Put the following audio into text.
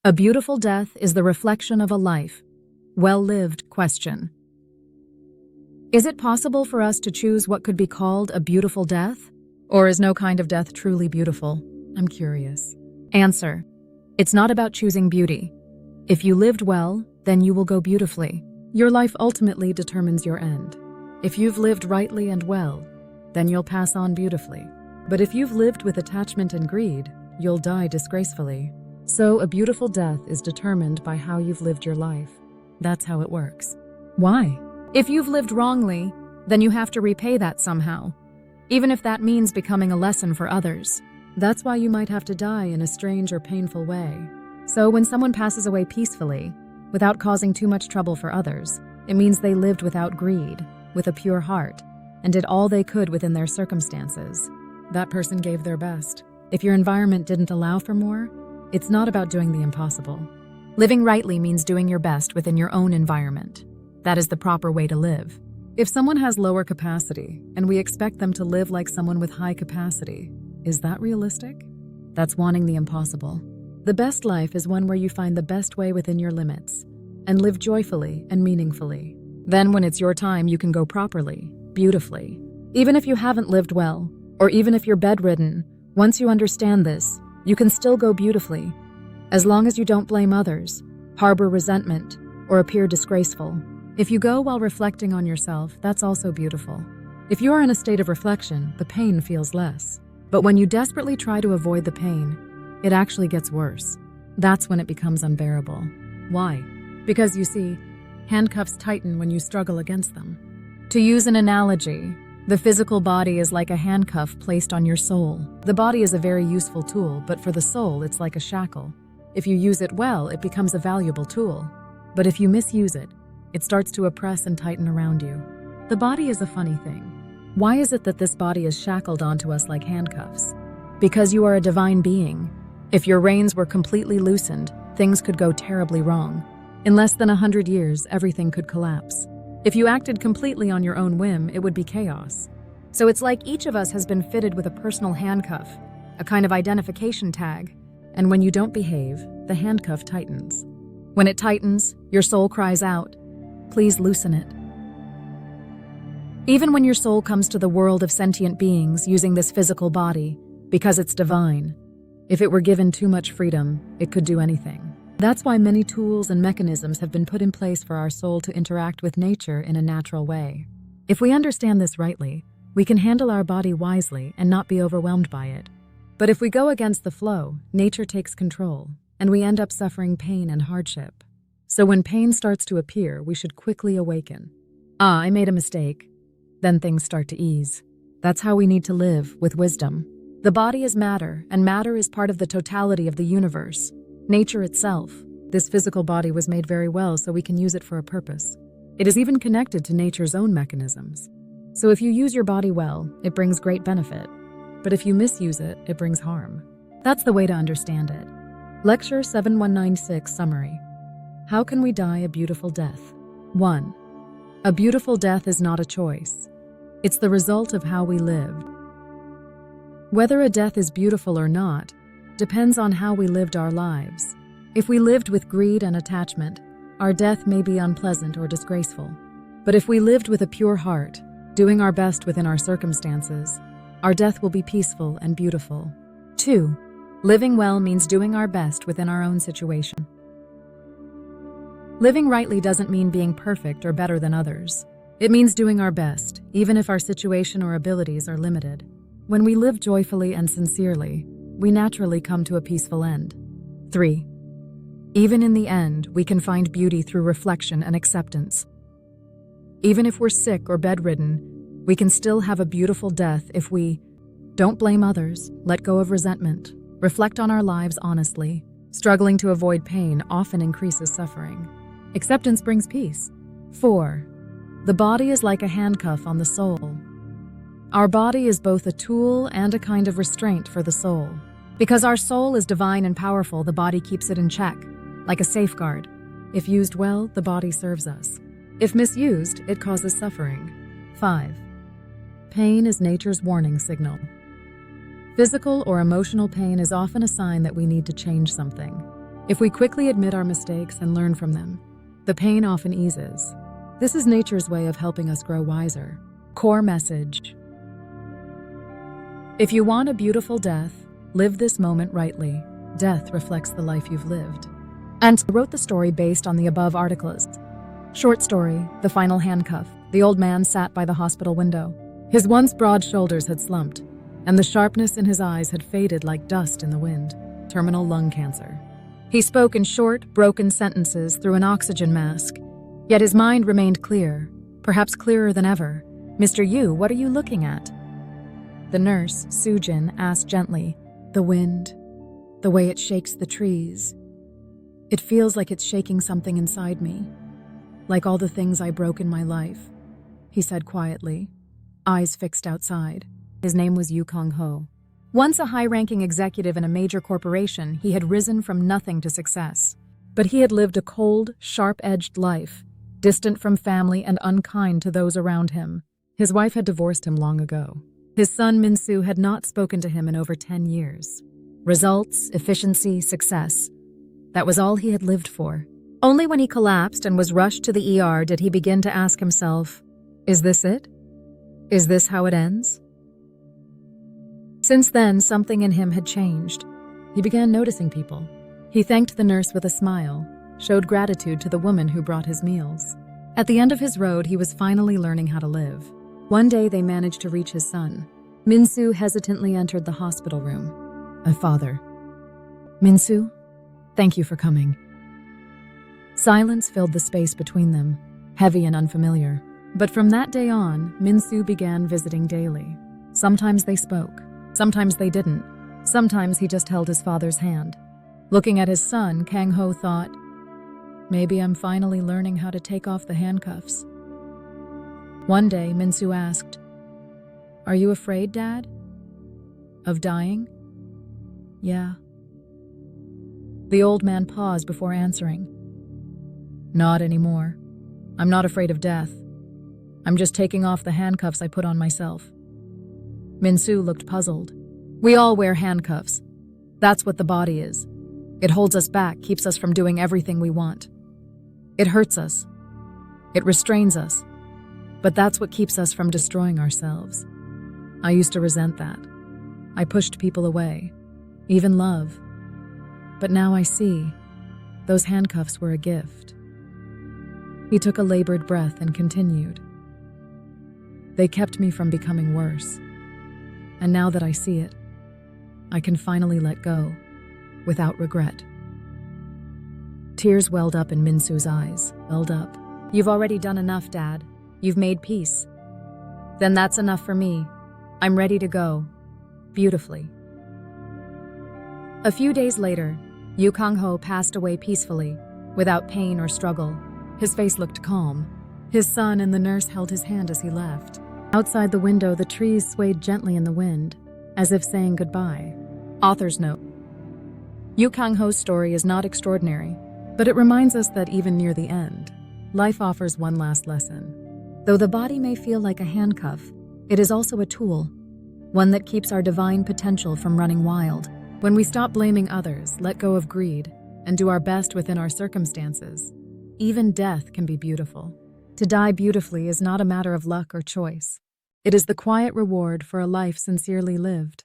A beautiful death is the reflection of a life well lived. Question: is it possible for us to choose what could be called a beautiful death? Or is no kind of death truly beautiful? I'm curious. Answer: it's not about choosing beauty. If you lived well, then you will go beautifully. Your life ultimately determines your end. If you've lived rightly and well, then you'll pass on beautifully. But if you've lived with attachment and greed, you'll die disgracefully. So a beautiful death is determined by how you've lived your life. That's how it works. Why? If you've lived wrongly, then you have to repay that somehow, even if that means becoming a lesson for others. That's why you might have to die in a strange or painful way. So when someone passes away peacefully, without causing too much trouble for others, it means they lived without greed, with a pure heart, and did all they could within their circumstances. That person gave their best. If your environment didn't allow for more, it's not about doing the impossible. Living rightly means doing your best within your own environment. That is the proper way to live. If someone has lower capacity, and we expect them to live like someone with high capacity, is that realistic? That's wanting the impossible. The best life is one where you find the best way within your limits, and live joyfully and meaningfully. Then when it's your time, you can go properly, beautifully. Even if you haven't lived well, or even if you're bedridden, once you understand this, you can still go beautifully, as long as you don't blame others, harbor resentment, or appear disgraceful. If you go while reflecting on yourself, that's also beautiful. If you are in a state of reflection, the pain feels less. But when you desperately try to avoid the pain, it actually gets worse. That's when it becomes unbearable. Why? Because you see, handcuffs tighten when you struggle against them. To use an analogy, the physical body is like a handcuff placed on your soul. The body is a very useful tool, but for the soul, it's like a shackle. If you use it well, it becomes a valuable tool. But if you misuse it, it starts to oppress and tighten around you. The body is a funny thing. Why is it that this body is shackled onto us like handcuffs? Because you are a divine being. If your reins were completely loosened, things could go terribly wrong. In less than 100 years, everything could collapse. If you acted completely on your own whim, it would be chaos. So it's like each of us has been fitted with a personal handcuff, a kind of identification tag, and when you don't behave, the handcuff tightens. When it tightens, your soul cries out, "Please loosen it." Even when your soul comes to the world of sentient beings using this physical body, because it's divine, if it were given too much freedom, it could do anything. That's why many tools and mechanisms have been put in place for our soul to interact with nature in a natural way. If we understand this rightly, we can handle our body wisely and not be overwhelmed by it. But if we go against the flow, nature takes control, and we end up suffering pain and hardship. So when pain starts to appear, we should quickly awaken. I made a mistake. Then things start to ease. That's how we need to live, with wisdom. The body is matter, and matter is part of the totality of the universe. Nature itself. This physical body was made very well so we can use it for a purpose. It is even connected to nature's own mechanisms. So if you use your body well, it brings great benefit. But if you misuse it, it brings harm. That's the way to understand it. Lecture 7196 Summary. How can we die a beautiful death? 1. A beautiful death is not a choice. It's the result of how we lived. Whether a death is beautiful or not depends on how we lived our lives. If we lived with greed and attachment, our death may be unpleasant or disgraceful. But if we lived with a pure heart, doing our best within our circumstances, our death will be peaceful and beautiful. 2. Living well means doing our best within our own situation. Living rightly doesn't mean being perfect or better than others. It means doing our best, even if our situation or abilities are limited. When we live joyfully and sincerely, we naturally come to a peaceful end. 3. Even in the end, we can find beauty through reflection and acceptance. Even if we're sick or bedridden, we can still have a beautiful death if we don't blame others, let go of resentment, reflect on our lives honestly. Struggling to avoid pain often increases suffering. Acceptance brings peace. 4. The body is like a handcuff on the soul. Our body is both a tool and a kind of restraint for the soul. Because our soul is divine and powerful, the body keeps it in check, like a safeguard. If used well, the body serves us. If misused, it causes suffering. 5. Pain is nature's warning signal. Physical or emotional pain is often a sign that we need to change something. If we quickly admit our mistakes and learn from them, the pain often eases. This is nature's way of helping us grow wiser. Core message. If you want a beautiful death, live this moment rightly. Death reflects the life you've lived. And I wrote the story based on the above articles. Short story, The Final Handcuff. The old man sat by the hospital window. His once broad shoulders had slumped, and the sharpness in his eyes had faded like dust in the wind. Terminal lung cancer. He spoke in short, broken sentences through an oxygen mask, yet his mind remained clear, perhaps clearer than ever. "Mr. Yu, what are you looking at?" The nurse, Sujin, asked gently. "The wind, the way it shakes the trees. It feels like it's shaking something inside me, like all the things I broke in my life," he said quietly, eyes fixed outside. His name was Yu Kong-ho. Once a high-ranking executive in a major corporation, he had risen from nothing to success. But he had lived a cold, sharp-edged life, distant from family and unkind to those around him. His wife had divorced him long ago. His son Min-soo had not spoken to him in over 10 years. Results, efficiency, success. That was all he had lived for. Only when he collapsed and was rushed to the ER did he begin to ask himself, "Is this it? Is this how it ends?" Since then, something in him had changed. He began noticing people. He thanked the nurse with a smile, showed gratitude to the woman who brought his meals. At the end of his road, he was finally learning how to live. One day, they managed to reach his son. Min-soo hesitantly entered the hospital room. "Father." "Min-soo, thank you for coming." Silence filled the space between them, heavy and unfamiliar. But from that day on, Min-soo began visiting daily. Sometimes they spoke. Sometimes they didn't. Sometimes he just held his father's hand. Looking at his son, Kang-ho thought, "Maybe I'm finally learning how to take off the handcuffs." One day, Min-soo asked, "Are you afraid, Dad? Of dying?" "Yeah." The old man paused before answering. "Not anymore. I'm not afraid of death. I'm just taking off the handcuffs I put on myself." Min-soo looked puzzled. "We all wear handcuffs. That's what the body is. It holds us back, keeps us from doing everything we want. It hurts us. It restrains us. But that's what keeps us from destroying ourselves. I used to resent that. I pushed people away, even love. But now I see, those handcuffs were a gift." He took a labored breath and continued. "They kept me from becoming worse. And now that I see it, I can finally let go, without regret." Tears welled up in Min-soo's eyes. Welled up. "You've already done enough, Dad. You've made peace." "Then that's enough for me. I'm ready to go. Beautifully." A few days later, Yu Kang-ho passed away peacefully, without pain or struggle. His face looked calm. His son and the nurse held his hand as he left. Outside the window, the trees swayed gently in the wind, as if saying goodbye. Author's note. Yu Kang-ho's story is not extraordinary, but it reminds us that even near the end, life offers one last lesson. Though the body may feel like a handcuff, it is also a tool, one that keeps our divine potential from running wild. When we stop blaming others, let go of greed, and do our best within our circumstances, even death can be beautiful. To die beautifully is not a matter of luck or choice. It is the quiet reward for a life sincerely lived.